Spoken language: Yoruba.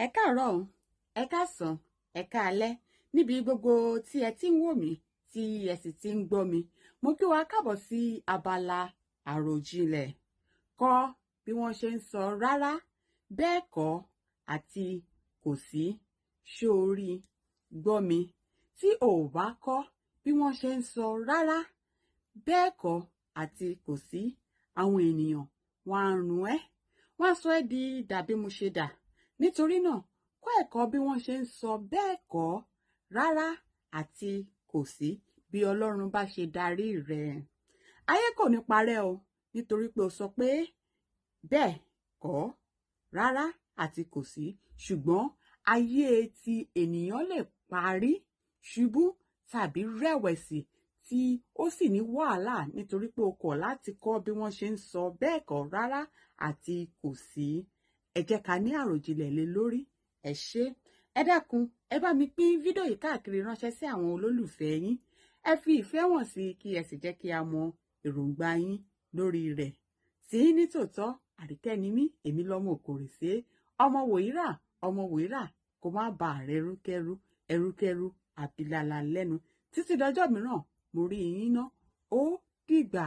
Ẹ káàárọ̀ o, ẹ káàsán, ẹ káalẹ́ níbi gbogbo tí ẹ ti ń wò mí tí ẹ sì ti ń gbọ́ mi. Mo kí wa káàbọ̀ sí abala àròjinlẹ̀. Kọ́ bí wọ́n ṣe ń sọ rárá, bẹ́ẹ̀ kọ́ àti kò sí. Ṣó o rí, gbọ́ mi. Tí o ò bá kọ́ bí wọ́n ṣe ń sọ rárá, bẹ́ẹ̀ kọ́ àti kò sí, àwọn ènìyàn wọ́n á run ẹ́. Wọ́n á sọ ẹ́ di dàbí mo ṣe dà. Nítorí náà, kọ́ ẹ̀kọ́ bí wọ́n ṣe ń sọ bẹ́ẹ̀ kọ́, rárá àti kò sí bí Ọlọ́run bá ṣe darí rẹ̀. Ayé kò ní parẹ́ o, nítorí pé o sọ pé bẹ́ẹ̀ kọ́, rárá àti kò sí. Ṣùgbọ́n ayé ti ènìyàn lè parí, ṣubú tàbí rẹ̀wẹ̀sì tí ó sì ní wàhálà nítorí pé o kọ̀ láti kọ́ bí wọ́n ṣe ń sọ bẹ́ẹ̀ kọ́, rárá àti kò sí. Ẹ jẹ́ ká ní àròjinlẹ̀ lé lórí. Ẹ ṣé. Ẹ dákun, ẹ bá mi pín fídíò yìí káàkiri ránṣẹ́ sí àwọn olólùfẹ́ yín. Ẹ fi ìfẹ́ wọn sí kí ẹ sì jẹ́ kí a mọ èròǹgbà yín lórí rẹ̀. Tí ní tòótọ́, Arikenimi, èmi lọ́mọ Òkòrèsé, ọmọ wòyírà, kó má bàa rẹrúkẹ́rú, ẹrúkẹ́rú, àbílàlà lẹ́nu. Títí dọjọ́ mìíràn, mo rí yín ná. Ó dìgbà.